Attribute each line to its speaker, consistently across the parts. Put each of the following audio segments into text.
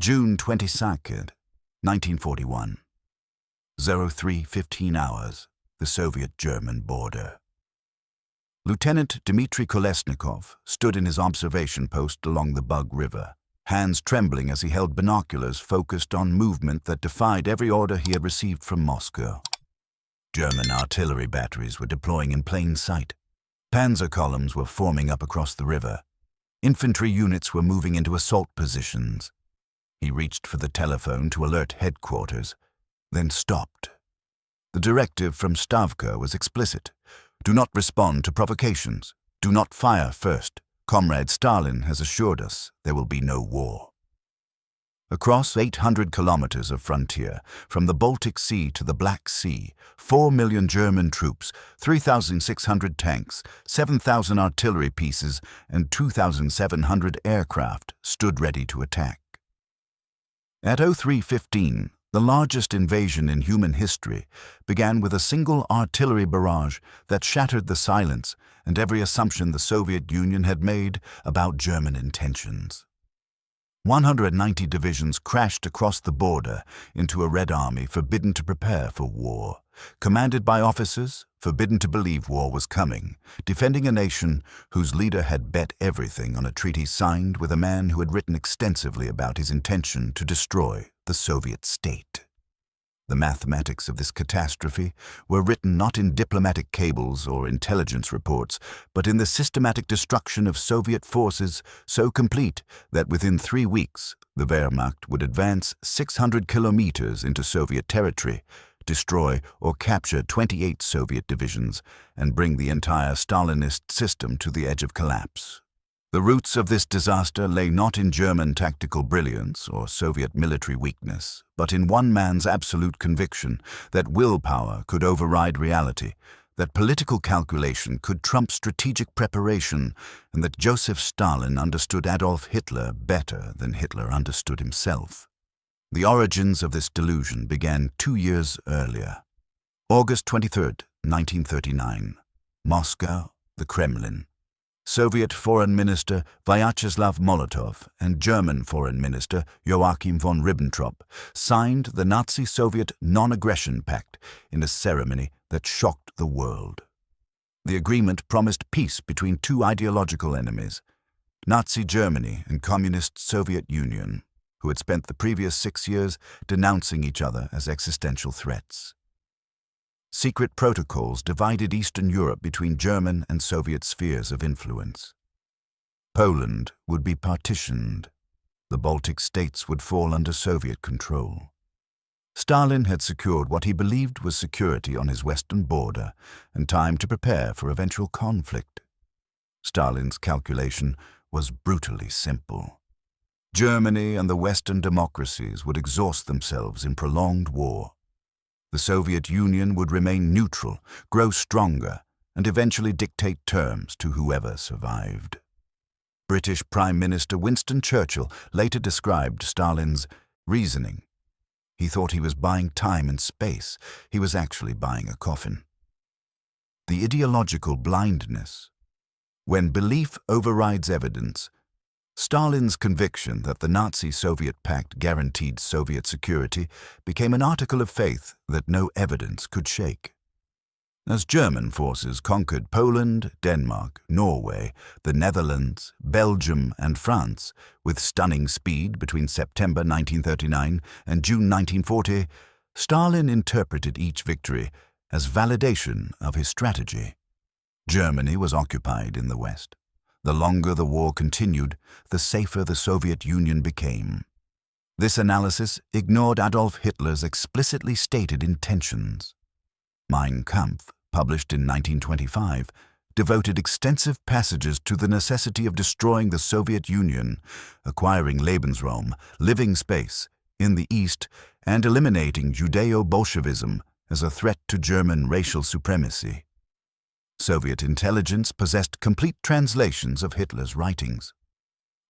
Speaker 1: June 22nd, 1941. 03:15 hours, the Soviet-German border. Lieutenant Dmitry Kolesnikov stood in his observation post along the Bug River, hands trembling as he held binoculars focused on movement that defied every order he had received from Moscow. German artillery batteries were deploying in plain sight. Panzer columns were forming up across the river. Infantry units were moving into assault positions. He reached for the telephone to alert headquarters, then stopped. The directive from Stavka was explicit. Do not respond to provocations. Do not fire first. Comrade Stalin has assured us there will be no war. Across 800 kilometers of frontier, from the Baltic Sea to the Black Sea, 4 million German troops, 3,600 tanks, 7,000 artillery pieces, and 2,700 aircraft stood ready to attack. At 03:15, the largest invasion in human history began with a single artillery barrage that shattered the silence and every assumption the Soviet Union had made about German intentions. 190 divisions crashed across the border into a Red Army forbidden to prepare for war, commanded by officers forbidden to believe war was coming, defending a nation whose leader had bet everything on a treaty signed with a man who had written extensively about his intention to destroy the Soviet state. The mathematics of this catastrophe were written not in diplomatic cables or intelligence reports, but in the systematic destruction of Soviet forces so complete that within 3 weeks the Wehrmacht would advance 600 kilometers into Soviet territory, destroy or capture 28 Soviet divisions, and bring the entire Stalinist system to the edge of collapse. The roots of this disaster lay not in German tactical brilliance or Soviet military weakness, but in one man's absolute conviction that willpower could override reality, that political calculation could trump strategic preparation, and that Joseph Stalin understood Adolf Hitler better than Hitler understood himself. The origins of this delusion began 2 years earlier. August 23, 1939. Moscow, the Kremlin. Soviet Foreign Minister Vyacheslav Molotov and German Foreign Minister Joachim von Ribbentrop signed the Nazi-Soviet Non-Aggression Pact in a ceremony that shocked the world. The agreement promised peace between two ideological enemies, Nazi Germany and Communist Soviet Union, who had spent the previous 6 years denouncing each other as existential threats. Secret protocols divided Eastern Europe between German and Soviet spheres of influence. Poland would be partitioned. The Baltic states would fall under Soviet control. Stalin had secured what he believed was security on his western border and time to prepare for eventual conflict. Stalin's calculation was brutally simple. Germany and the Western democracies would exhaust themselves in prolonged war. The Soviet Union would remain neutral, grow stronger, and eventually dictate terms to whoever survived. British Prime Minister Winston Churchill later described Stalin's reasoning. He thought he was buying time and space. He was actually buying a coffin. The ideological blindness. When belief overrides evidence, Stalin's conviction that the Nazi-Soviet pact guaranteed Soviet security became an article of faith that no evidence could shake. As German forces conquered Poland, Denmark, Norway, the Netherlands, Belgium, and France with stunning speed between September 1939 and June 1940, Stalin interpreted each victory as validation of his strategy. Germany was occupied in the West. The longer the war continued, the safer the Soviet Union became. This analysis ignored Adolf Hitler's explicitly stated intentions. Mein Kampf, published in 1925, devoted extensive passages to the necessity of destroying the Soviet Union, acquiring Lebensraum, living space, in the East, and eliminating Judeo-Bolshevism as a threat to German racial supremacy. Soviet intelligence possessed complete translations of Hitler's writings.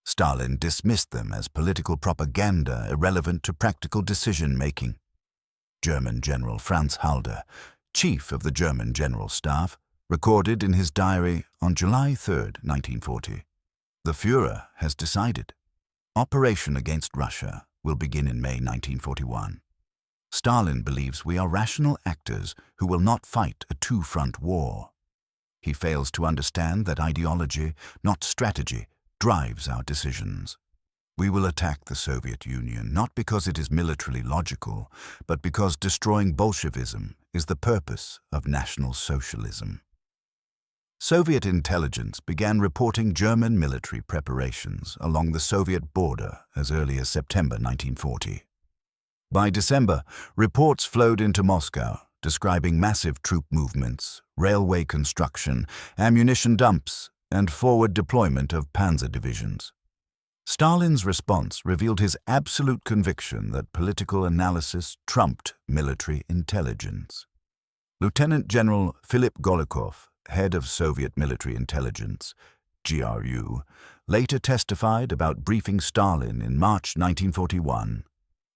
Speaker 1: Stalin dismissed them as political propaganda irrelevant to practical decision-making. German General Franz Halder, chief of the German General Staff, recorded in his diary on July 3, 1940, "The Führer has decided. Operation against Russia will begin in May 1941. Stalin believes we are rational actors who will not fight a two-front war. He fails to understand that ideology, not strategy, drives our decisions. We will attack the Soviet Union not because it is militarily logical, but because destroying Bolshevism is the purpose of National Socialism. Soviet intelligence began reporting German military preparations along the Soviet border as early as September 1940. By December, reports flowed into Moscow describing massive troop movements, railway construction, ammunition dumps, and forward deployment of panzer divisions. Stalin's response revealed his absolute conviction that political analysis trumped military intelligence. Lieutenant General Philip Golikov, head of Soviet military intelligence, GRU, later testified about briefing Stalin in March 1941.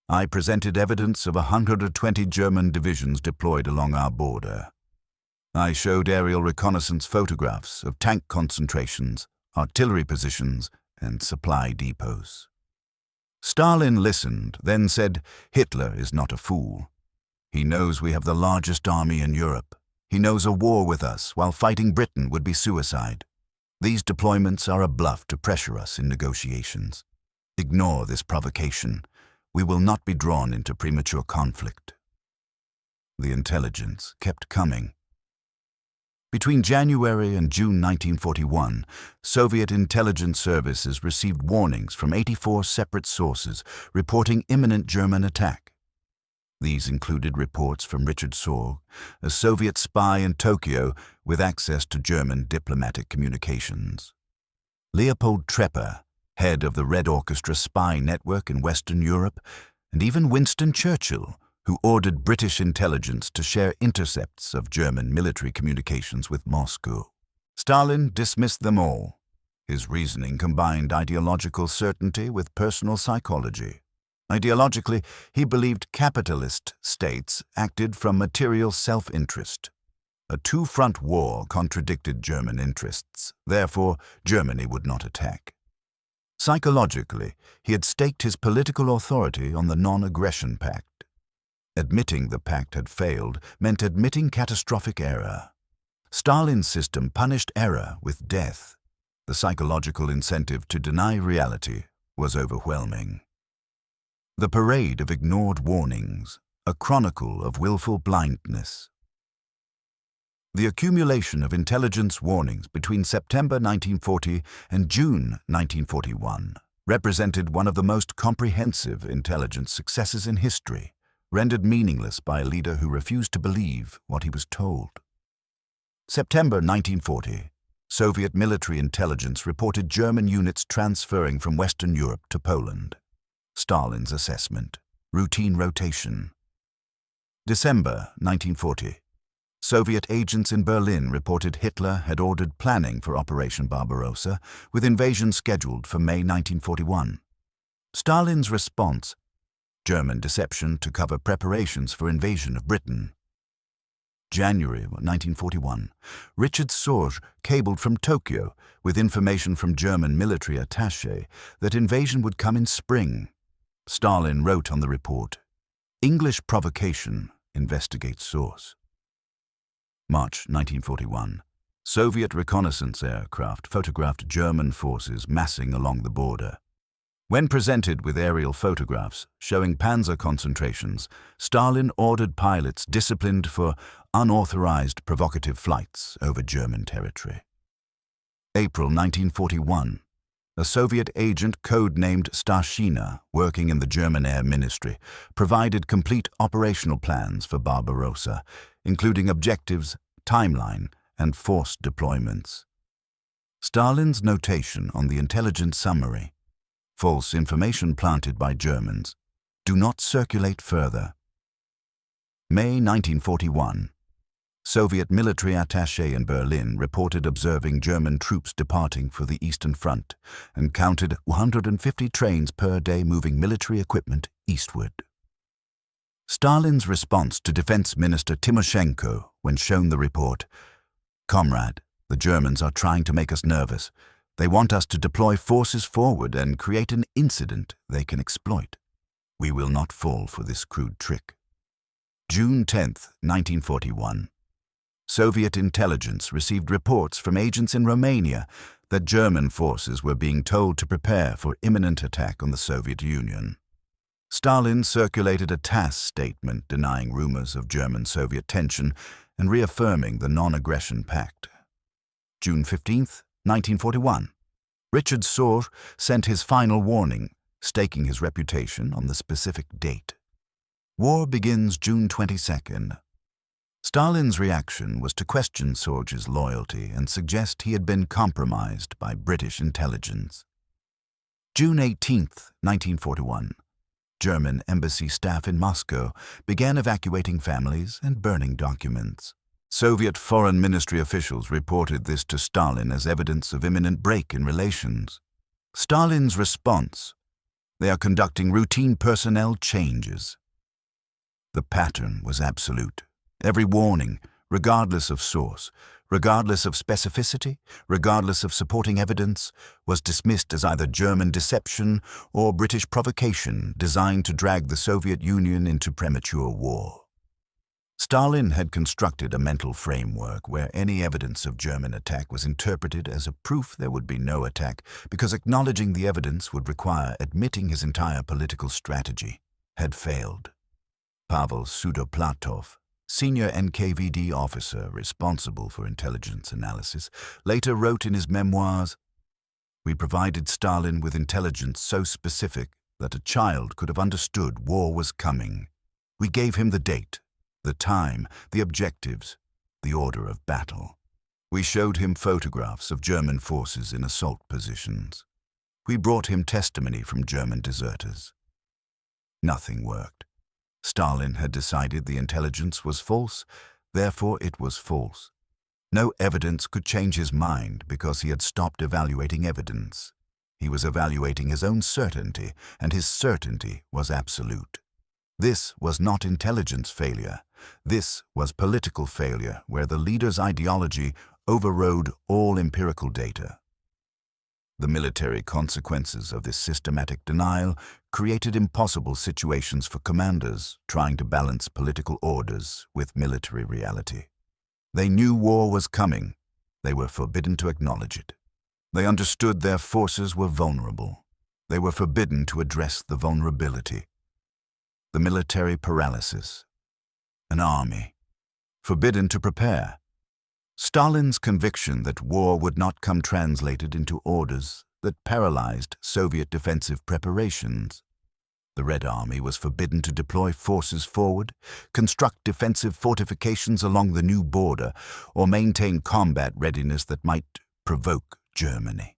Speaker 1: I presented evidence of 120 German divisions deployed along our border. I showed aerial reconnaissance photographs of tank concentrations, artillery positions, and supply depots. Stalin listened, then said, "Hitler is not a fool. He knows we have the largest army in Europe. He knows a war with us while fighting Britain would be suicide. These deployments are a bluff to pressure us in negotiations. Ignore this provocation. We will not be drawn into premature conflict." The intelligence kept coming. Between January and June 1941, Soviet intelligence services received warnings from 84 separate sources reporting imminent German attack. These included reports from Richard Sorge, a Soviet spy in Tokyo with access to German diplomatic communications. Leopold Trepper, head of the Red Orchestra spy network in Western Europe, and even Winston Churchill, who ordered British intelligence to share intercepts of German military communications with Moscow. Stalin dismissed them all. His reasoning combined ideological certainty with personal psychology. Ideologically, he believed capitalist states acted from material self-interest. A two-front war contradicted German interests, therefore Germany would not attack. Psychologically, he had staked his political authority on the Non-Aggression Pact. Admitting the pact had failed meant admitting catastrophic error. Stalin's system punished error with death. The psychological incentive to deny reality was overwhelming. The parade of ignored warnings, a chronicle of willful blindness. The accumulation of intelligence warnings between September 1940 and June 1941 represented one of the most comprehensive intelligence successes in history, rendered meaningless by a leader who refused to believe what he was told. September 1940, Soviet military intelligence reported German units transferring from Western Europe to Poland. Stalin's assessment: routine rotation. December 1940, Soviet agents in Berlin reported Hitler had ordered planning for Operation Barbarossa, with invasion scheduled for May 1941. Stalin's response: German deception to cover preparations for invasion of Britain. January 1941, Richard Sorge cabled from Tokyo with information from German military attaché that invasion would come in spring. Stalin wrote on the report, "English provocation, investigate source." March 1941, Soviet reconnaissance aircraft photographed German forces massing along the border. When presented with aerial photographs showing panzer concentrations, Stalin ordered pilots disciplined for unauthorized provocative flights over German territory. April 1941, a Soviet agent code-named Stashina, working in the German Air Ministry, provided complete operational plans for Barbarossa, including objectives, timeline, and force deployments. Stalin's notation on the intelligence summary: false information planted by Germans. Do not circulate further. May 1941. Soviet military attaché in Berlin reported observing German troops departing for the Eastern Front and counted 150 trains per day moving military equipment eastward. Stalin's response to Defense Minister Timoshenko when shown the report: "Comrade, the Germans are trying to make us nervous. They want us to deploy forces forward and create an incident they can exploit." We will not fall for this crude trick. June 10, 1941. Soviet intelligence received reports from agents in Romania that German forces were being told to prepare for imminent attack on the Soviet Union. Stalin circulated a TASS statement denying rumors of German-Soviet tension and reaffirming the non-aggression pact. June 15, 1941. Richard Sohr sent his final warning, staking his reputation on the specific date. War begins June 22nd. Stalin's reaction was to question Sohr's loyalty and suggest he had been compromised by British intelligence. June 18, 1941. German embassy staff in Moscow began evacuating families and burning documents. Soviet foreign ministry officials reported this to Stalin as evidence of imminent break in relations. Stalin's response: they are conducting routine personnel changes. The pattern was absolute. Every warning, regardless of source, regardless of specificity, regardless of supporting evidence, was dismissed as either German deception or British provocation designed to drag the Soviet Union into premature war. Stalin had constructed a mental framework where any evidence of German attack was interpreted as a proof there would be no attack, because acknowledging the evidence would require admitting his entire political strategy had failed. Pavel Sudoplatov, senior NKVD officer responsible for intelligence analysis, later wrote in his memoirs, "We provided Stalin with intelligence so specific that a child could have understood war was coming. We gave him the date, the time, the objectives, the order of battle. We showed him photographs of German forces in assault positions. We brought him testimony from German deserters." Nothing worked. Stalin had decided the intelligence was false, therefore it was false. No evidence could change his mind because he had stopped evaluating evidence. He was evaluating his own certainty, and his certainty was absolute. This was not intelligence failure. This was political failure, where the leader's ideology overrode all empirical data. The military consequences of this systematic denial created impossible situations for commanders trying to balance political orders with military reality. They knew war was coming. They were forbidden to acknowledge it. They understood their forces were vulnerable. They were forbidden to address the vulnerability. The military paralysis. An army. Forbidden to prepare. Stalin's conviction that war would not come translated into orders that paralyzed Soviet defensive preparations. The Red Army was forbidden to deploy forces forward, construct defensive fortifications along the new border, or maintain combat readiness that might provoke Germany.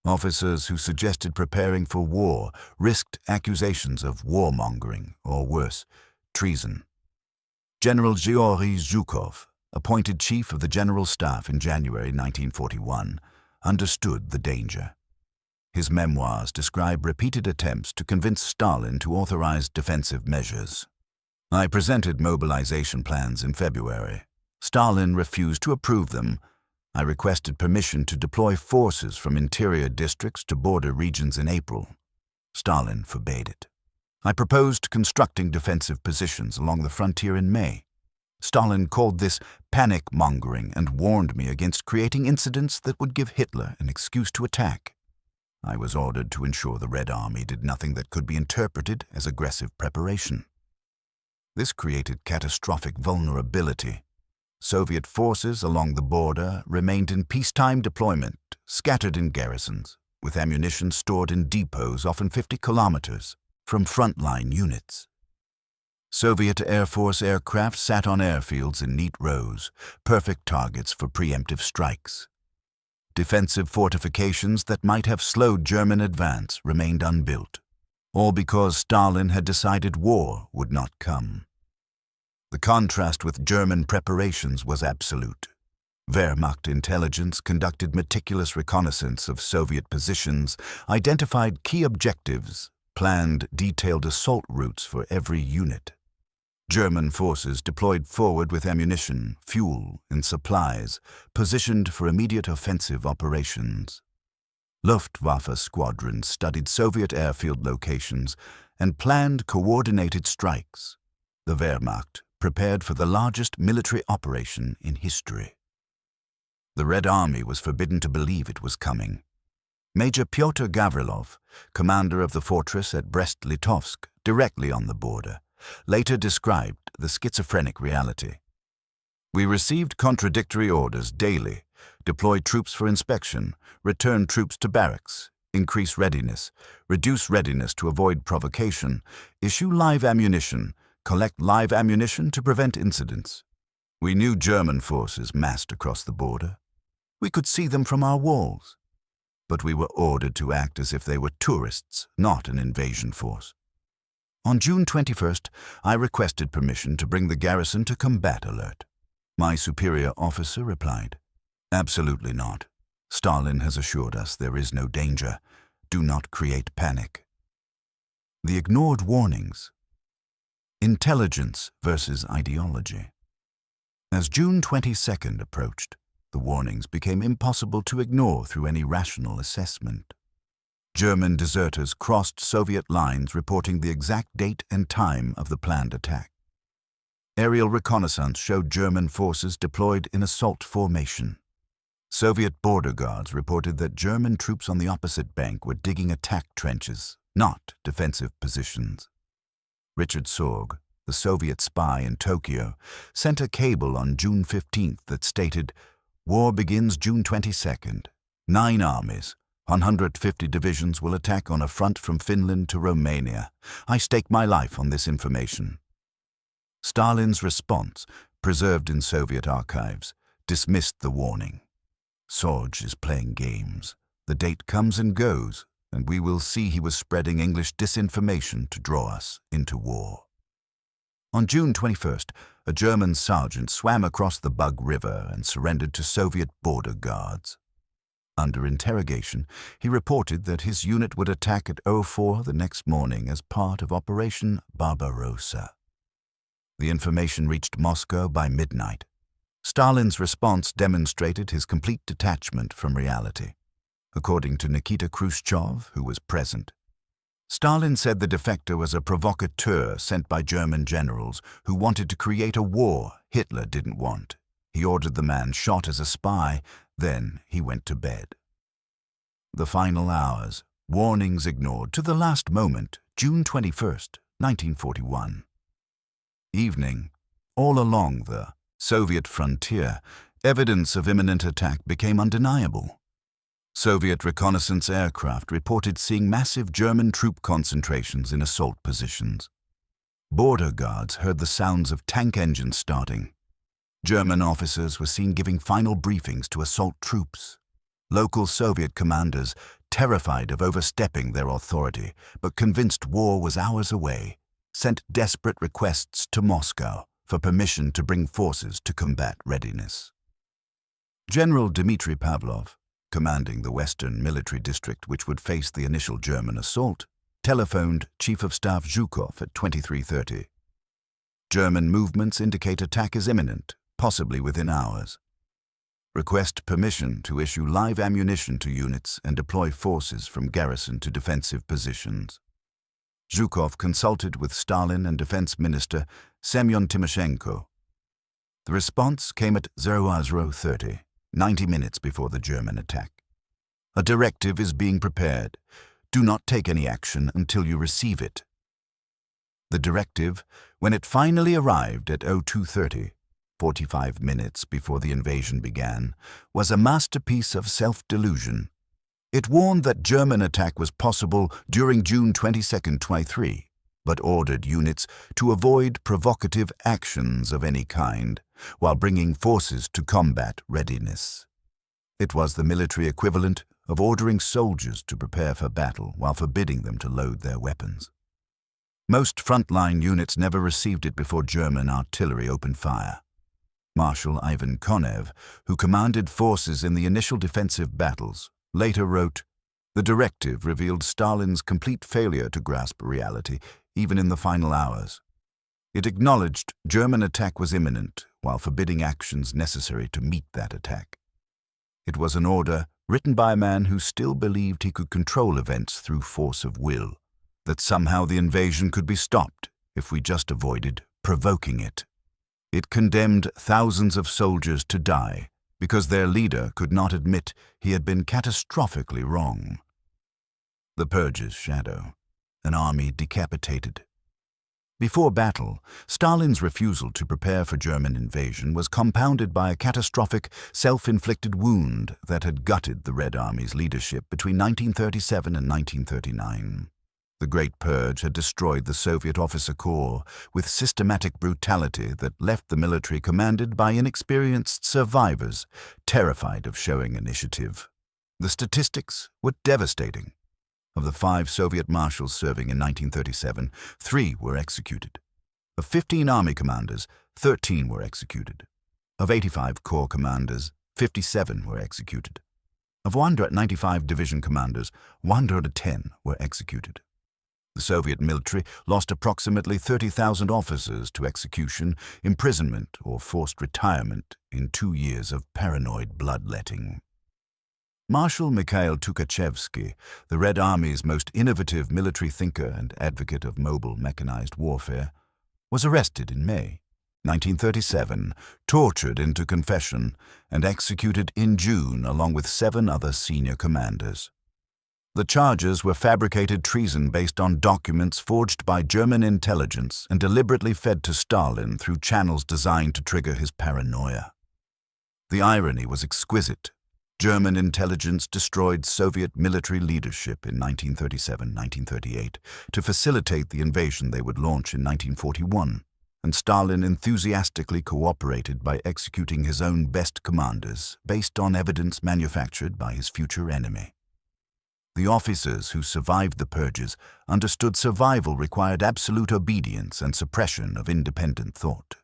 Speaker 1: Officers who suggested preparing for war risked accusations of warmongering, or worse, treason. General Georgy Zhukov, appointed Chief of the General Staff in January 1941, understood the danger. His memoirs describe repeated attempts to convince Stalin to authorize defensive measures. "I presented mobilization plans in February. Stalin refused to approve them. I requested permission to deploy forces from interior districts to border regions in April. Stalin forbade it. I proposed constructing defensive positions along the frontier in May. Stalin called this panic-mongering and warned me against creating incidents that would give Hitler an excuse to attack. I was ordered to ensure the Red Army did nothing that could be interpreted as aggressive preparation. This created catastrophic vulnerability. Soviet forces along the border remained in peacetime deployment, scattered in garrisons, with ammunition stored in depots often 50 kilometers from frontline units. Soviet Air Force aircraft sat on airfields in neat rows, perfect targets for preemptive strikes. Defensive fortifications that might have slowed German advance remained unbuilt, all because Stalin had decided war would not come. The contrast with German preparations was absolute. Wehrmacht intelligence conducted meticulous reconnaissance of Soviet positions, identified key objectives, planned detailed assault routes for every unit. German forces deployed forward with ammunition, fuel, and supplies, positioned for immediate offensive operations. Luftwaffe squadrons studied Soviet airfield locations and planned coordinated strikes. The Wehrmacht prepared for the largest military operation in history. The Red Army was forbidden to believe it was coming. Major Pyotr Gavrilov, commander of the fortress at Brest-Litovsk, directly on the border, later described the schizophrenic reality. "We received contradictory orders daily: deploy troops for inspection, return troops to barracks, increase readiness, reduce readiness to avoid provocation, issue live ammunition, collect live ammunition to prevent incidents. We knew German forces massed across the border. We could see them from our walls. But we were ordered to act as if they were tourists, not an invasion force. On June 21st, I requested permission to bring the garrison to combat alert. My superior officer replied, 'Absolutely not. Stalin has assured us there is no danger. Do not create panic.' The ignored warnings. Intelligence versus ideology. As June 22nd approached, the warnings became impossible to ignore through any rational assessment. German deserters crossed Soviet lines reporting the exact date and time of the planned attack. Aerial reconnaissance showed German forces deployed in assault formation. Soviet border guards reported that German troops on the opposite bank were digging attack trenches, not defensive positions. Richard Sorg, the Soviet spy in Tokyo, sent a cable on June 15th that stated, "War begins June 22nd. 9 armies, 150 divisions will attack on a front from Finland to Romania. I stake my life on this information." Stalin's response, preserved in Soviet archives, dismissed the warning. "Sorg is playing games. The date comes and goes, and we will see he was spreading English disinformation to draw us into war." On June 21st, a German sergeant swam across the Bug River and surrendered to Soviet border guards. Under interrogation, he reported that his unit would attack at 04 the next morning as part of Operation Barbarossa. The information reached Moscow by midnight. Stalin's response demonstrated his complete detachment from reality. According to Nikita Khrushchev, who was present, Stalin said the defector was a provocateur sent by German generals who wanted to create a war Hitler didn't want. He ordered the man shot as a spy, then he went to bed. The final hours, warnings ignored to the last moment, June 21st, 1941. Evening, all along the Soviet frontier, evidence of imminent attack became undeniable. Soviet reconnaissance aircraft reported seeing massive German troop concentrations in assault positions. Border guards heard the sounds of tank engines starting. German officers were seen giving final briefings to assault troops. Local Soviet commanders, terrified of overstepping their authority but convinced war was hours away, sent desperate requests to Moscow for permission to bring forces to combat readiness. General Dmitry Pavlov, commanding the Western Military District which would face the initial German assault, telephoned Chief of Staff Zhukov at 23:30. "German movements indicate attack is imminent, possibly within hours. Request permission to issue live ammunition to units and deploy forces from garrison to defensive positions." Zhukov consulted with Stalin and Defense Minister Semyon Timoshenko. The response came at 00:30, 90 minutes before the German attack. "A directive is being prepared. Do not take any action until you receive it." The directive, when it finally arrived at 02:30, 45 minutes before the invasion began, was a masterpiece of self-delusion. It warned that German attack was possible during June 22, 23, but ordered units to avoid provocative actions of any kind, while bringing forces to combat readiness. It was the military equivalent of ordering soldiers to prepare for battle while forbidding them to load their weapons. Most frontline units never received it before German artillery opened fire. Marshal Ivan Konev, who commanded forces in the initial defensive battles, later wrote, "The directive revealed Stalin's complete failure to grasp reality, even in the final hours. It acknowledged German attack was imminent, while forbidding actions necessary to meet that attack. It was an order written by a man who still believed he could control events through force of will. that somehow the invasion could be stopped if we just avoided provoking it. It condemned thousands of soldiers to die because their leader could not admit he had been catastrophically wrong. The Purge's shadow, an army decapitated. Before battle, Stalin's refusal to prepare for German invasion was compounded by a catastrophic, self-inflicted wound that had gutted the Red Army's leadership between 1937 and 1939. The Great Purge had destroyed the Soviet officer corps with systematic brutality that left the military commanded by inexperienced survivors, terrified of showing initiative. The statistics were devastating. Of the 5 Soviet marshals serving in 1937, 3 were executed. Of 15 army commanders, 13 were executed. Of 85 corps commanders, 57 were executed. Of 195 division commanders, 110 were executed. The Soviet military lost approximately 30,000 officers to execution, imprisonment, or forced retirement in 2 years of paranoid bloodletting. Marshal Mikhail Tukhachevsky, the Red Army's most innovative military thinker and advocate of mobile mechanized warfare, was arrested in May 1937, tortured into confession, and executed in June along with 7 other senior commanders. The charges were fabricated treason based on documents forged by German intelligence and deliberately fed to Stalin through channels designed to trigger his paranoia. The irony was exquisite. German intelligence destroyed Soviet military leadership in 1937-1938 to facilitate the invasion they would launch in 1941, and Stalin enthusiastically cooperated by executing his own best commanders based on evidence manufactured by his future enemy. The officers who survived the purges understood survival required absolute obedience and suppression of independent thought.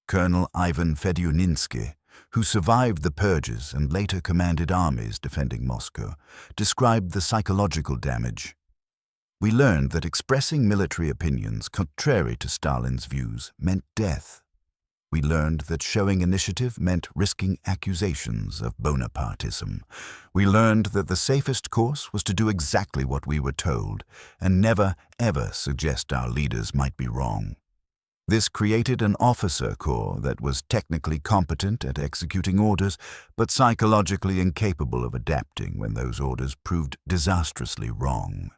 Speaker 1: Colonel Ivan Fedyuninsky, who survived the purges and later commanded armies defending Moscow, described the psychological damage. We learned that expressing military opinions contrary to Stalin's views meant death. We learned that showing initiative meant risking accusations of Bonapartism. We learned that the safest course was to do exactly what we were told and never, ever suggest our leaders might be wrong. This created an officer corps that was technically competent at executing orders, but psychologically incapable of adapting when those orders proved disastrously wrong.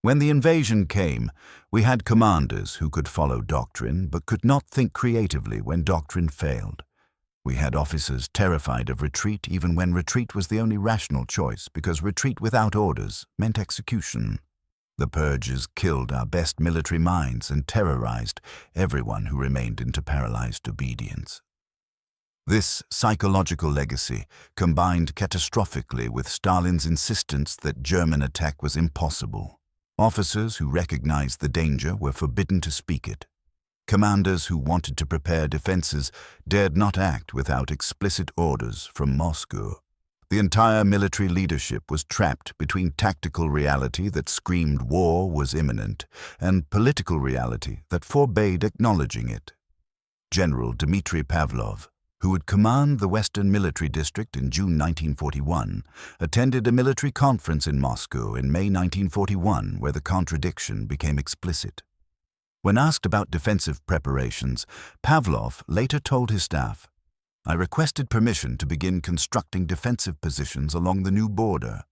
Speaker 1: When the invasion came, we had commanders who could follow doctrine but could not think creatively when doctrine failed. We had officers terrified of retreat even when retreat was the only rational choice because retreat without orders meant execution. The purges killed our best military minds and terrorized everyone who remained into paralyzed obedience. This psychological legacy combined catastrophically with Stalin's insistence that German attack was impossible. Officers who recognized the danger were forbidden to speak it. Commanders who wanted to prepare defenses dared not act without explicit orders from Moscow. The entire military leadership was trapped between tactical reality that screamed war was imminent and political reality that forbade acknowledging it. General Dmitry Pavlov, who would command the Western Military District in June 1941, attended a military conference in Moscow in May 1941 where the contradiction became explicit. When asked about defensive preparations, Pavlov later told his staff, "I requested permission to begin constructing defensive positions along the new border."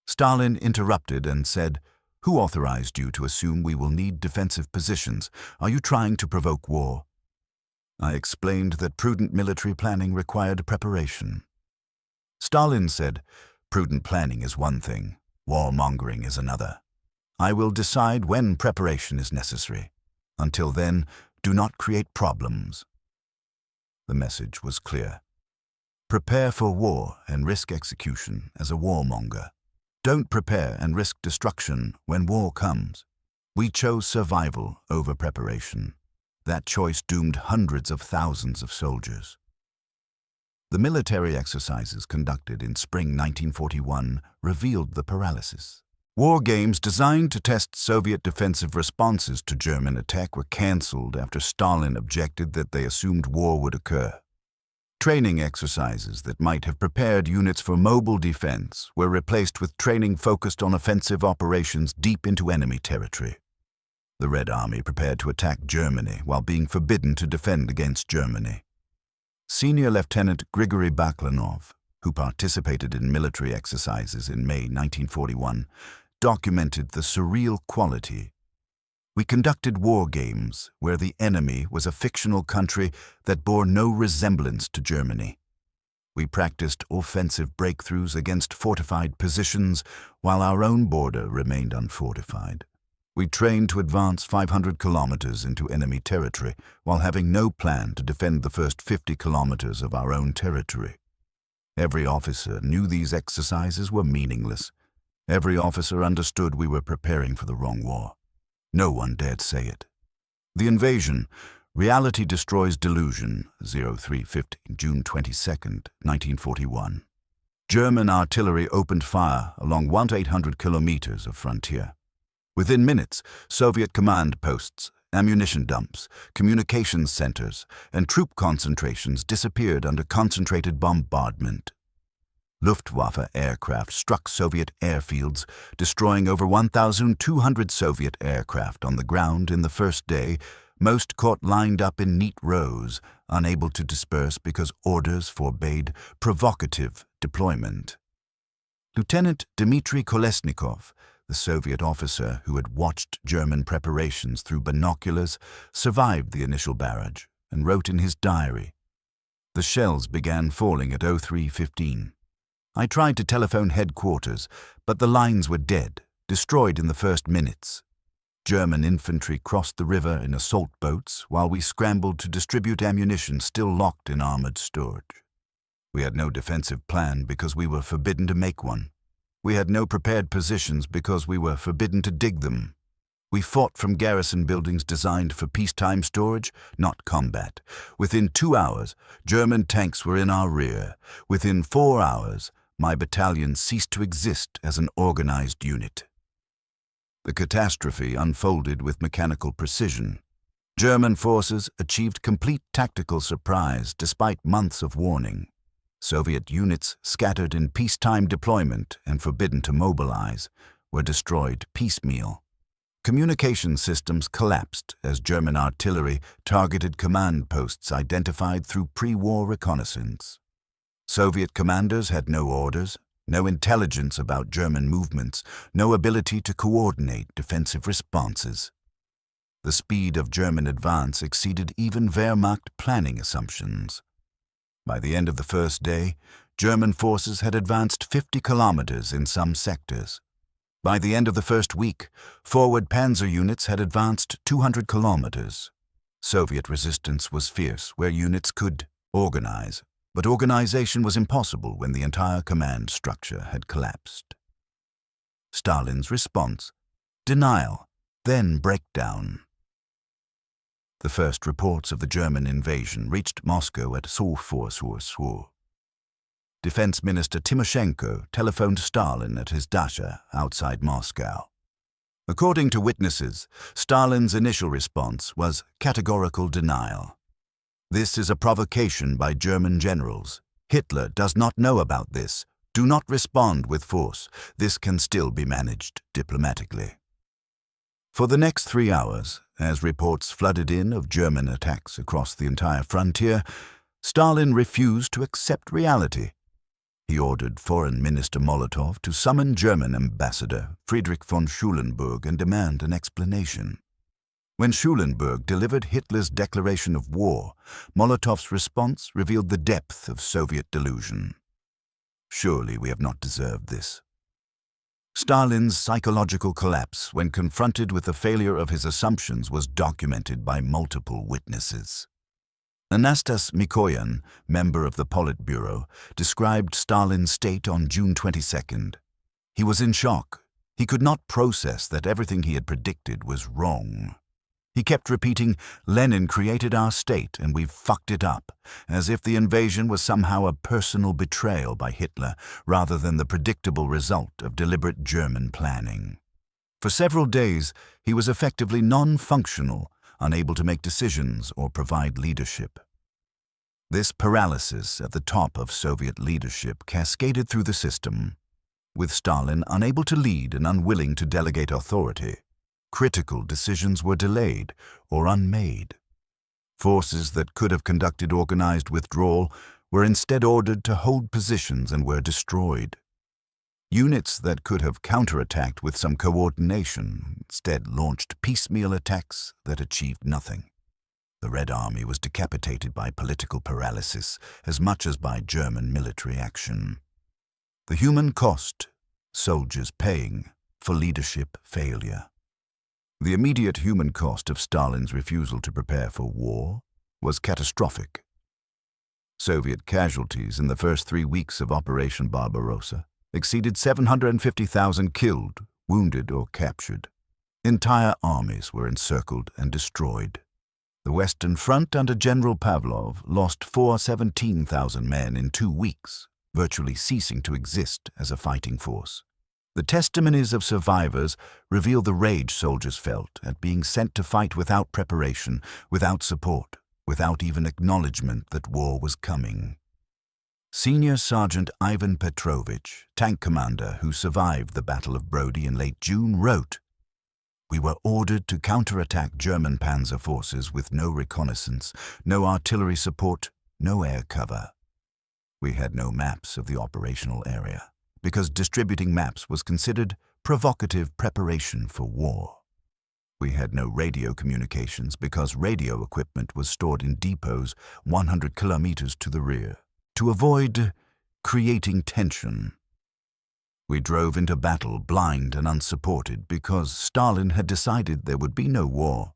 Speaker 1: Stalin interrupted and said, "Who authorized you to assume we will need defensive positions? Are you trying to provoke war?" I explained that prudent military planning required preparation. Stalin said, "Prudent planning is one thing, warmongering is another. I will decide when preparation is necessary. Until then, do not create problems." The message was clear. Prepare for war and risk execution as a warmonger. Don't prepare and risk destruction when war comes. We chose survival over preparation. That choice doomed hundreds of thousands of soldiers. The military exercises conducted in spring 1941 revealed the paralysis. War games designed to test Soviet defensive responses to German attack were cancelled after Stalin objected that they assumed war would occur. Training exercises that might have prepared units for mobile defense were replaced with training focused on offensive operations deep into enemy territory. The Red Army prepared to attack Germany while being forbidden to defend against Germany. Senior Lieutenant Grigory Baklanov, who participated in military exercises in May 1941, documented the surreal quality. We conducted war games where the enemy was a fictional country that bore no resemblance to Germany. We practiced offensive breakthroughs against fortified positions while our own border remained unfortified. We trained to advance 500 kilometers into enemy territory while having no plan to defend the first 50 kilometers of our own territory. Every officer knew these exercises were meaningless. Every officer understood we were preparing for the wrong war. No one dared say it. The invasion, Reality Destroys Delusion, 0350, June 22, 1941. German artillery opened fire along 1,800 kilometers of frontier. Within minutes, Soviet command posts, ammunition dumps, communications centers, and troop concentrations disappeared under concentrated bombardment. Luftwaffe aircraft struck Soviet airfields, destroying over 1,200 Soviet aircraft on the ground in the first day, most caught lined up in neat rows, unable to disperse because orders forbade provocative deployment. Lieutenant Dmitry Kolesnikov, the Soviet officer who had watched German preparations through binoculars, survived the initial barrage and wrote in his diary, "The shells began falling at 03:15. I tried to telephone headquarters, but the lines were dead, destroyed in the first minutes. German infantry crossed the river in assault boats while we scrambled to distribute ammunition still locked in armored storage. We had no defensive plan because we were forbidden to make one. We had no prepared positions because we were forbidden to dig them. We fought from garrison buildings designed for peacetime storage, not combat. Within 2 hours, German tanks were in our rear. Within 4 hours, my battalion ceased to exist as an organized unit." The catastrophe unfolded with mechanical precision. German forces achieved complete tactical surprise despite months of warning. Soviet units scattered in peacetime deployment and forbidden to mobilize were destroyed piecemeal. Communication systems collapsed as German artillery targeted command posts identified through pre-war reconnaissance. Soviet commanders had no orders, no intelligence about German movements, no ability to coordinate defensive responses. The speed of German advance exceeded even Wehrmacht planning assumptions. By the end of the first day, German forces had advanced 50 kilometers in some sectors. By the end of the first week, forward panzer units had advanced 200 kilometers. Soviet resistance was fierce where units could organize, but organization was impossible when the entire command structure had collapsed. Stalin's response: denial, then breakdown. The first reports of the German invasion reached Moscow at 04:00. Defense Minister Timoshenko telephoned Stalin at his dacha outside Moscow. According to witnesses, Stalin's initial response was categorical denial. "This is a provocation by German generals. Hitler does not know about this. Do not respond with force. This can still be managed diplomatically." For the next 3 hours, as reports flooded in of German attacks across the entire frontier, Stalin refused to accept reality. He ordered Foreign Minister Molotov to summon German Ambassador Friedrich von Schulenburg and demand an explanation. When Schulenburg delivered Hitler's declaration of war, Molotov's response revealed the depth of Soviet delusion. "Surely we have not deserved this." Stalin's psychological collapse when confronted with the failure of his assumptions was documented by multiple witnesses. Anastas Mikoyan, member of the Politburo, described Stalin's state on June 22nd. He was in shock. He could not process that everything he had predicted was wrong. He kept repeating, "Lenin created our state and we've fucked it up," as if the invasion was somehow a personal betrayal by Hitler rather than the predictable result of deliberate German planning. For several days, he was effectively non-functional, unable to make decisions or provide leadership. This paralysis at the top of Soviet leadership cascaded through the system. With Stalin unable to lead and unwilling to delegate authority, critical decisions were delayed or unmade. Forces that could have conducted organized withdrawal were instead ordered to hold positions and were destroyed. Units that could have counterattacked with some coordination instead launched piecemeal attacks that achieved nothing. The Red Army was decapitated by political paralysis as much as by German military action. The human cost, soldiers paying for leadership failure. The immediate human cost of Stalin's refusal to prepare for war was catastrophic. Soviet casualties in the first 3 weeks of Operation Barbarossa exceeded 750,000 killed, wounded, or captured. Entire armies were encircled and destroyed. The Western Front under General Pavlov lost 17,000 men in 2 weeks, virtually ceasing to exist as a fighting force. The testimonies of survivors reveal the rage soldiers felt at being sent to fight without preparation, without support, without even acknowledgement that war was coming. Senior Sergeant Ivan Petrovich, tank commander who survived the Battle of Brody in late June, wrote, "We were ordered to counterattack German panzer forces with no reconnaissance, no artillery support, no air cover. We had no maps of the operational area, because distributing maps was considered provocative preparation for war. We had no radio communications because radio equipment was stored in depots 100 kilometers to the rear, to avoid creating tension. We drove into battle blind and unsupported because Stalin had decided there would be no war.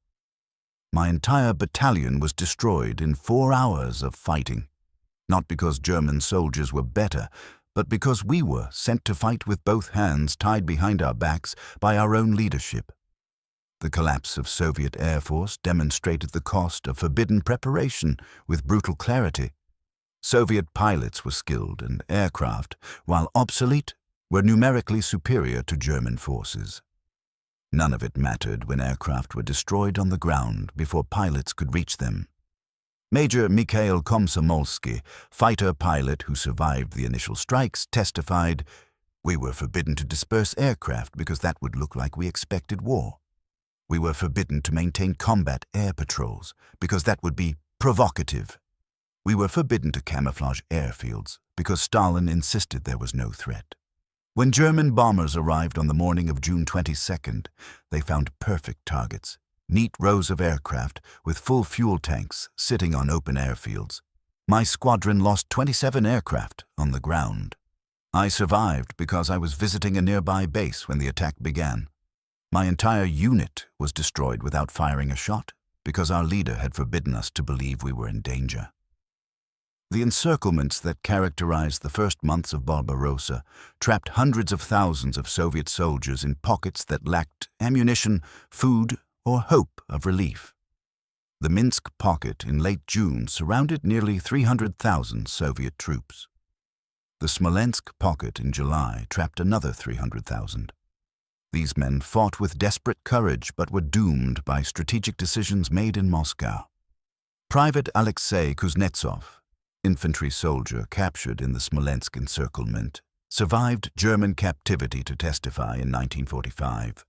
Speaker 1: My entire battalion was destroyed in 4 hours of fighting, not because German soldiers were better, but because we were sent to fight with both hands tied behind our backs by our own leadership. The collapse of Soviet Air Force demonstrated the cost of forbidden preparation with brutal clarity. Soviet pilots were skilled and aircraft, while obsolete, were numerically superior to German forces. None of it mattered when aircraft were destroyed on the ground before pilots could reach them. Major Mikhail Komsomolsky, fighter pilot who survived the initial strikes, testified, "We were forbidden to disperse aircraft because that would look like we expected war. We were forbidden to maintain combat air patrols because that would be provocative. We were forbidden to camouflage airfields because Stalin insisted there was no threat." When German bombers arrived on the morning of June 22nd, they found perfect targets, neat rows of aircraft with full fuel tanks sitting on open airfields. My squadron lost 27 aircraft on the ground. I survived because I was visiting a nearby base when the attack began. My entire unit was destroyed without firing a shot because our leader had forbidden us to believe we were in danger. The encirclements that characterized the first months of Barbarossa trapped hundreds of thousands of Soviet soldiers in pockets that lacked ammunition, food, or hope of relief. The Minsk pocket in late June surrounded nearly 300,000 Soviet troops. The Smolensk pocket in July trapped another 300,000. These men fought with desperate courage but were doomed by strategic decisions made in Moscow. Private Alexei Kuznetsov, infantry soldier captured in the Smolensk encirclement, survived German captivity to testify in 1945.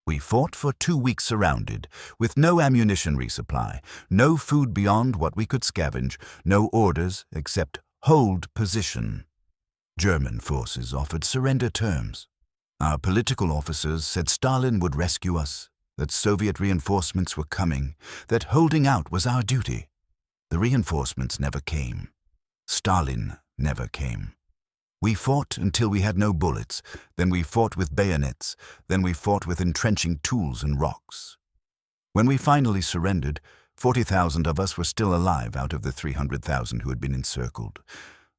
Speaker 1: "We fought for 2 weeks surrounded, with no ammunition resupply, no food beyond what we could scavenge, no orders except hold position. German forces offered surrender terms. Our political officers said Stalin would rescue us, that Soviet reinforcements were coming, that holding out was our duty. The reinforcements never came. Stalin never came. We fought until we had no bullets, then we fought with bayonets, then we fought with entrenching tools and rocks. When we finally surrendered, 40,000 of us were still alive out of the 300,000 who had been encircled.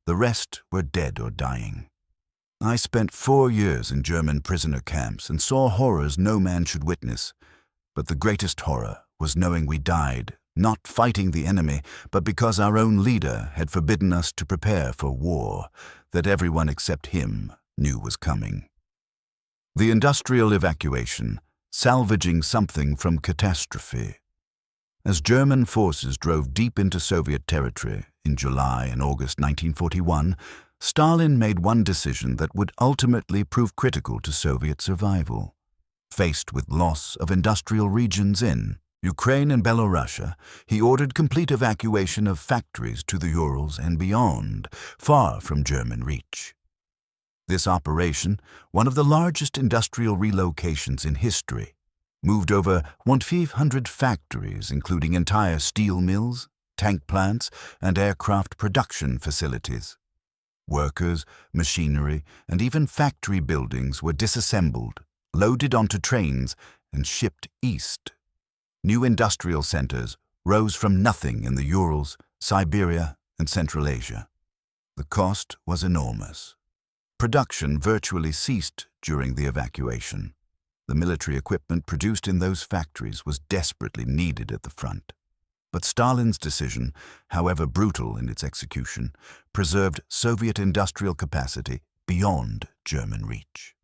Speaker 1: The rest were dead or dying. I spent 4 years in German prisoner camps and saw horrors no man should witness, but the greatest horror was knowing we died, not fighting the enemy, but because our own leader had forbidden us to prepare for war that everyone except him knew was coming. The industrial evacuation, salvaging something from catastrophe. As German forces drove deep into Soviet territory, in July and August 1941, Stalin made one decision that would ultimately prove critical to Soviet survival. Faced with loss of industrial regions in Ukraine and Belorussia, he ordered complete evacuation of factories to the Urals and beyond, far from German reach. This operation, one of the largest industrial relocations in history, moved over 1,500 factories, including entire steel mills, tank plants, and aircraft production facilities. Workers, machinery, and even factory buildings were disassembled, loaded onto trains, and shipped east. New industrial centers rose from nothing in the Urals, Siberia, and Central Asia. The cost was enormous. Production virtually ceased during the evacuation. The military equipment produced in those factories was desperately needed at the front. But Stalin's decision, however brutal in its execution, preserved Soviet industrial capacity beyond German reach.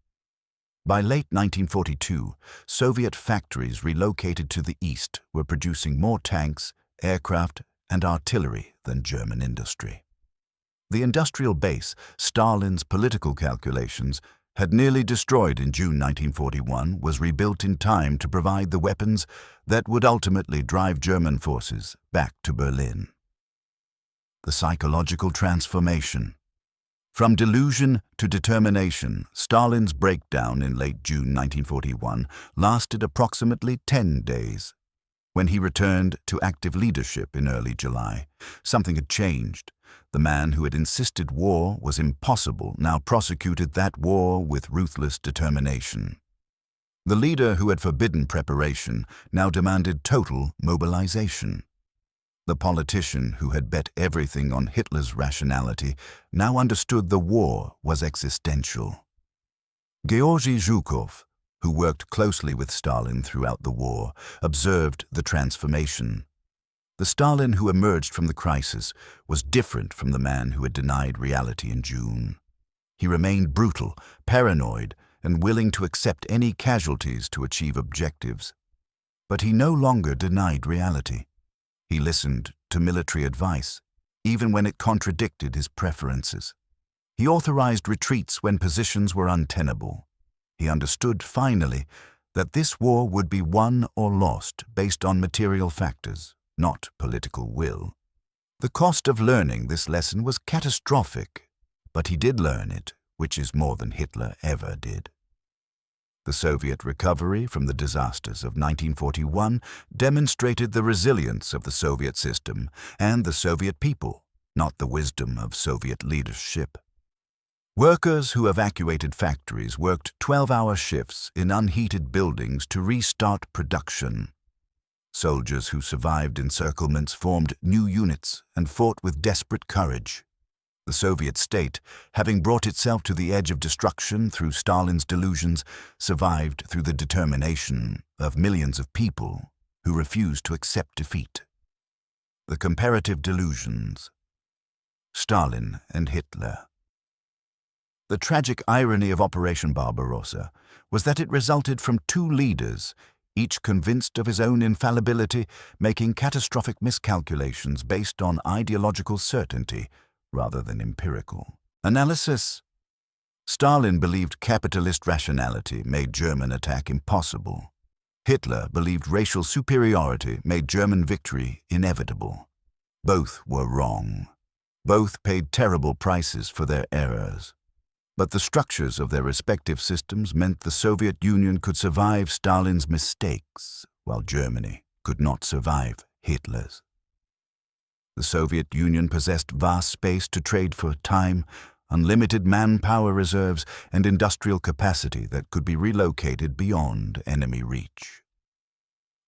Speaker 1: By late 1942, Soviet factories relocated to the east were producing more tanks, aircraft, and artillery than German industry. The industrial base Stalin's political calculations had nearly destroyed in June 1941 was rebuilt in time to provide the weapons that would ultimately drive German forces back to Berlin. The psychological transformation. From delusion to determination, Stalin's breakdown in late June 1941 lasted approximately 10 days. When he returned to active leadership in early July, something had changed. The man who had insisted war was impossible now prosecuted that war with ruthless determination. The leader who had forbidden preparation now demanded total mobilization. The politician who had bet everything on Hitler's rationality now understood the war was existential. Georgy Zhukov, who worked closely with Stalin throughout the war, observed the transformation. The Stalin who emerged from the crisis was different from the man who had denied reality in June. He remained brutal, paranoid, and willing to accept any casualties to achieve objectives. But he no longer denied reality. He listened to military advice, even when it contradicted his preferences. He authorized retreats when positions were untenable. He understood, finally, that this war would be won or lost based on material factors, not political will. The cost of learning this lesson was catastrophic, but he did learn it, which is more than Hitler ever did. The Soviet recovery from the disasters of 1941 demonstrated the resilience of the Soviet system and the Soviet people, not the wisdom of Soviet leadership. Workers who evacuated factories worked 12-hour shifts in unheated buildings to restart production. Soldiers who survived encirclements formed new units and fought with desperate courage. The Soviet state, having brought itself to the edge of destruction through Stalin's delusions, survived through the determination of millions of people who refused to accept defeat. The comparative delusions. Stalin and Hitler. The tragic irony of Operation Barbarossa was that it resulted from two leaders, each convinced of his own infallibility, making catastrophic miscalculations based on ideological certainty rather than empirical analysis. Stalin believed capitalist rationality made German attack impossible. Hitler believed racial superiority made German victory inevitable. Both were wrong. Both paid terrible prices for their errors. But the structures of their respective systems meant the Soviet Union could survive Stalin's mistakes, while Germany could not survive Hitler's. The Soviet Union possessed vast space to trade for time, unlimited manpower reserves, and industrial capacity that could be relocated beyond enemy reach.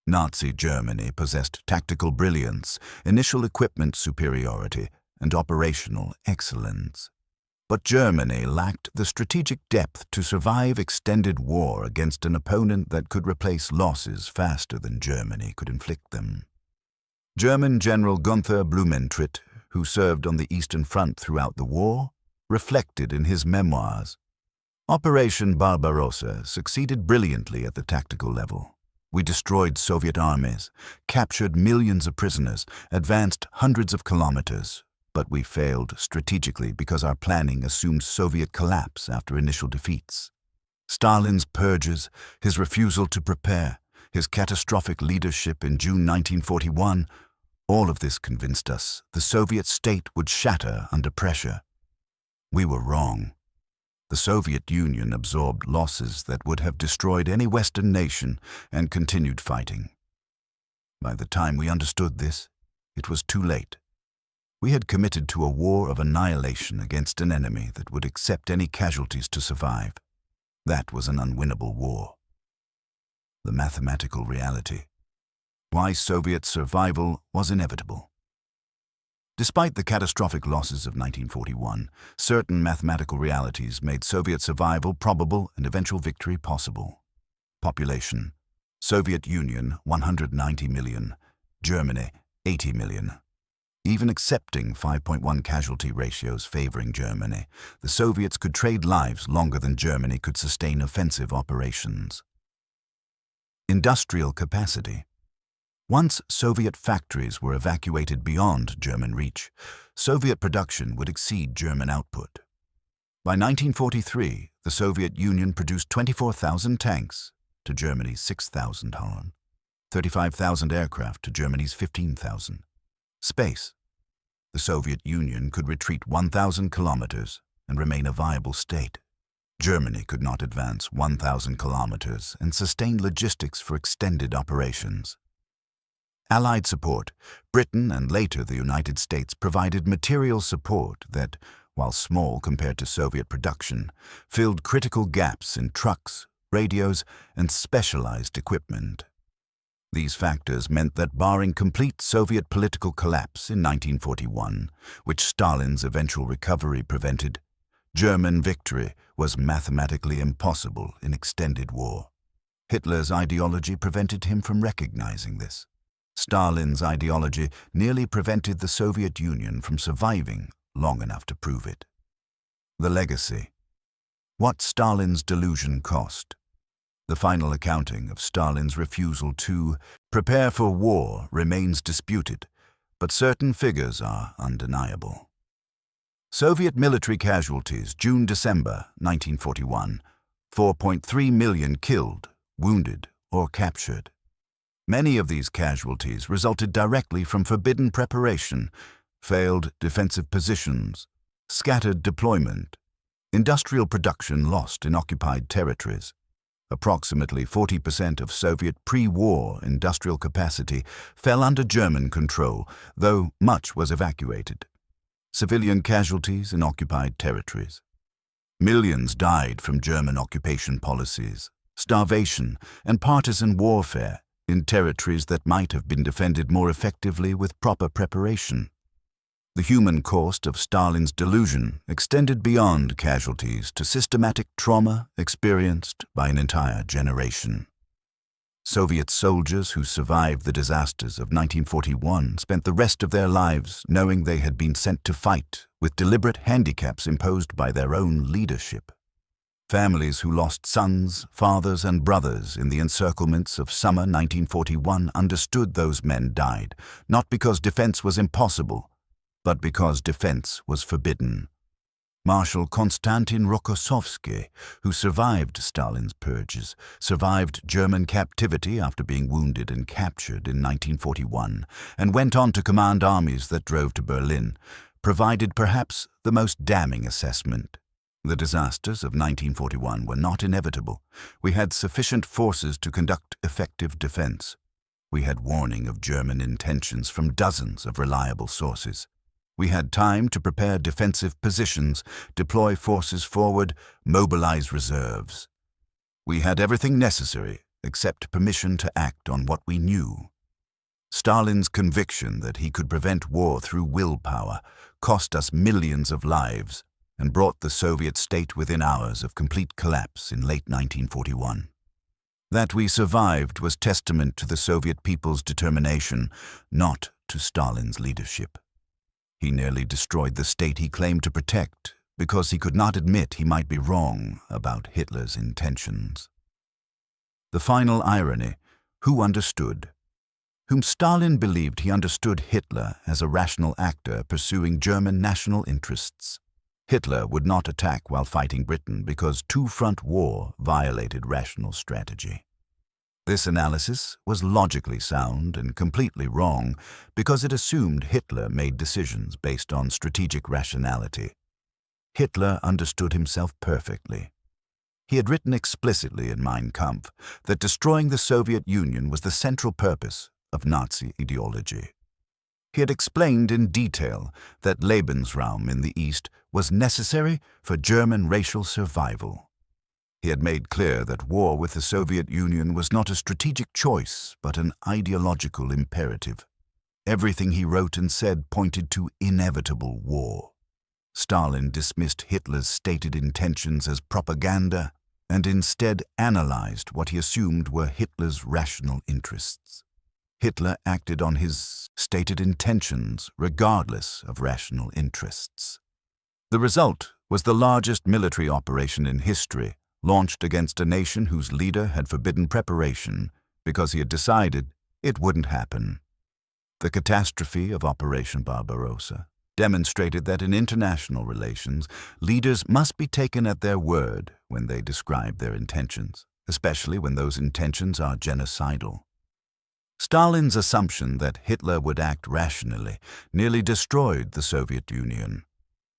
Speaker 1: Nazi Germany possessed tactical brilliance, initial equipment superiority, and operational excellence. But Germany lacked the strategic depth to survive extended war against an opponent that could replace losses faster than Germany could inflict them. German General Gunther Blumentritt, who served on the Eastern Front throughout the war, reflected in his memoirs. Operation Barbarossa succeeded brilliantly at the tactical level. We destroyed Soviet armies, captured millions of prisoners, advanced hundreds of kilometers, but we failed strategically because our planning assumed Soviet collapse after initial defeats. Stalin's purges, his refusal to prepare, his catastrophic leadership in June 1941, all of this convinced us the Soviet state would shatter under pressure. We were wrong. The Soviet Union absorbed losses that would have destroyed any Western nation and continued fighting. By the time we understood this, it was too late. We had committed to a war of annihilation against an enemy that would accept any casualties to survive. That was an unwinnable war. The mathematical reality. Why Soviet survival was inevitable. Despite the catastrophic losses of 1941, certain mathematical realities made Soviet survival probable and eventual victory possible. Population: Soviet Union 190 million, Germany 80 million. Even accepting 5.1 casualty ratios favoring Germany, the Soviets could trade lives longer than Germany could sustain offensive operations. Industrial capacity. Once Soviet factories were evacuated beyond German reach, Soviet production would exceed German output. By 1943, the Soviet Union produced 24,000 tanks to Germany's 6,000, 35,000 aircraft to Germany's 15,000. Space. The Soviet Union could retreat 1,000 kilometers and remain a viable state. Germany could not advance 1,000 kilometers and sustain logistics for extended operations. Allied support. Britain and later the United States provided material support that, while small compared to Soviet production, filled critical gaps in trucks, radios, and specialized equipment. These factors meant that barring complete Soviet political collapse in 1941, which Stalin's eventual recovery prevented, German victory was mathematically impossible in extended war. Hitler's ideology prevented him from recognizing this. Stalin's ideology nearly prevented the Soviet Union from surviving long enough to prove it. The legacy. What Stalin's delusion cost. The final accounting of Stalin's refusal to prepare for war remains disputed, but certain figures are undeniable. Soviet military casualties, June-December 1941, 4.3 million killed, wounded, or captured. Many of these casualties resulted directly from forbidden preparation, failed defensive positions, scattered deployment, industrial production lost in occupied territories. Approximately 40% of Soviet pre-war industrial capacity fell under German control, though much was evacuated. Civilian casualties in occupied territories. Millions died from German occupation policies, starvation, and partisan warfare in territories that might have been defended more effectively with proper preparation. The human cost of Stalin's delusion extended beyond casualties to systematic trauma experienced by an entire generation. Soviet soldiers who survived the disasters of 1941 spent the rest of their lives knowing they had been sent to fight with deliberate handicaps imposed by their own leadership. Families who lost sons, fathers, and brothers in the encirclements of summer 1941 understood those men died, not because defense was impossible, but because defense was forbidden. Marshal Konstantin Rokossovsky, who survived Stalin's purges, survived German captivity after being wounded and captured in 1941, and went on to command armies that drove to Berlin, provided perhaps the most damning assessment. The disasters of 1941 were not inevitable. We had sufficient forces to conduct effective defense. We had warning of German intentions from dozens of reliable sources. We had time to prepare defensive positions, deploy forces forward, mobilize reserves. We had everything necessary except permission to act on what we knew. Stalin's conviction that he could prevent war through willpower cost us millions of lives and brought the Soviet state within hours of complete collapse in late 1941. That we survived was testament to the Soviet people's determination, not to Stalin's leadership. He nearly destroyed the state he claimed to protect because he could not admit he might be wrong about Hitler's intentions. The final irony: who understood? whom Stalin believed he understood Hitler as a rational actor pursuing German national interests. Hitler would not attack while fighting Britain because two-front war violated rational strategy. This analysis was logically sound and completely wrong because it assumed Hitler made decisions based on strategic rationality. Hitler understood himself perfectly. He had written explicitly in Mein Kampf that destroying the Soviet Union was the central purpose of Nazi ideology. He had explained in detail that Lebensraum in the East was necessary for German racial survival. He had made clear that war with the Soviet Union was not a strategic choice, but an ideological imperative. Everything he wrote and said pointed to inevitable war. Stalin dismissed Hitler's stated intentions as propaganda and instead analyzed what he assumed were Hitler's rational interests. Hitler acted on his stated intentions regardless of rational interests. The result was the largest military operation in history, launched against a nation whose leader had forbidden preparation because he had decided it wouldn't happen. The catastrophe of Operation Barbarossa demonstrated that in international relations, leaders must be taken at their word when they describe their intentions, especially when those intentions are genocidal. Stalin's assumption that Hitler would act rationally nearly destroyed the Soviet Union.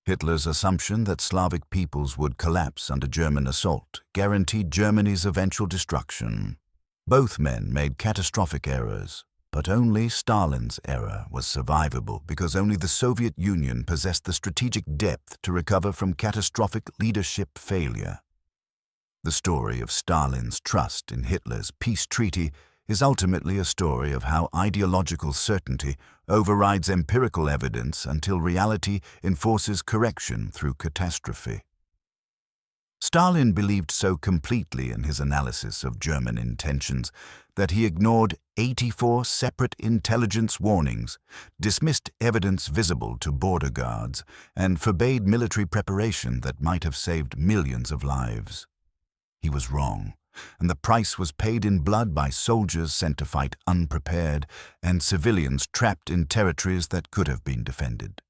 Speaker 1: Hitler's assumption that Slavic peoples would collapse under German assault guaranteed Germany's eventual destruction. Both men made catastrophic errors, but only Stalin's error was survivable because only the Soviet Union possessed the strategic depth to recover from catastrophic leadership failure. The story of Stalin's trust in Hitler's peace treaty is ultimately a story of how ideological certainty overrides empirical evidence until reality enforces correction through catastrophe. Stalin believed so completely in his analysis of German intentions that he ignored 84 separate intelligence warnings, dismissed evidence visible to border guards, and forbade military preparation that might have saved millions of lives. He was wrong, and the price was paid in blood by soldiers sent to fight unprepared and civilians trapped in territories that could have been defended.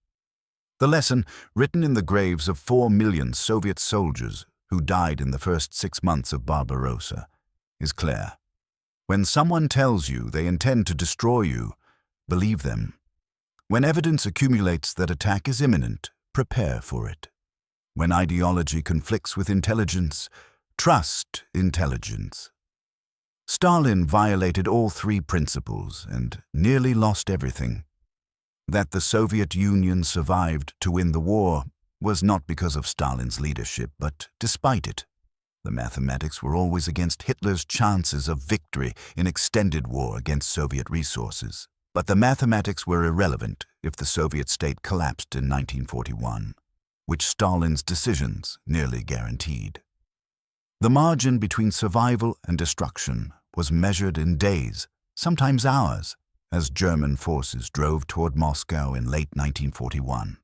Speaker 1: The lesson, written in the graves of 4 million Soviet soldiers who died in the first 6 months of Barbarossa, is clear. When someone tells you they intend to destroy you, believe them. When evidence accumulates that attack is imminent, prepare for it. When ideology conflicts with intelligence, trust intelligence. Stalin violated all 3 principles and nearly lost everything. That the Soviet Union survived to win the war was not because of Stalin's leadership, but despite it. The mathematics were always against Hitler's chances of victory in extended war against Soviet resources. But the mathematics were irrelevant if the Soviet state collapsed in 1941, which Stalin's decisions nearly guaranteed. The margin between survival and destruction was measured in days, sometimes hours, as German forces drove toward Moscow in late 1941.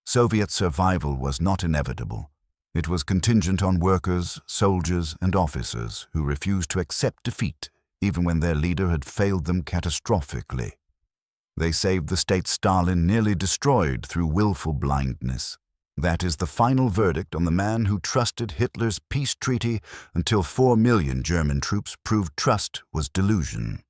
Speaker 1: Soviet survival was not inevitable. It was contingent on workers, soldiers, and officers who refused to accept defeat even when their leader had failed them catastrophically. They saved the state Stalin nearly destroyed through willful blindness. That is the final verdict on the man who trusted Hitler's peace treaty until 4 million German troops proved trust was delusion.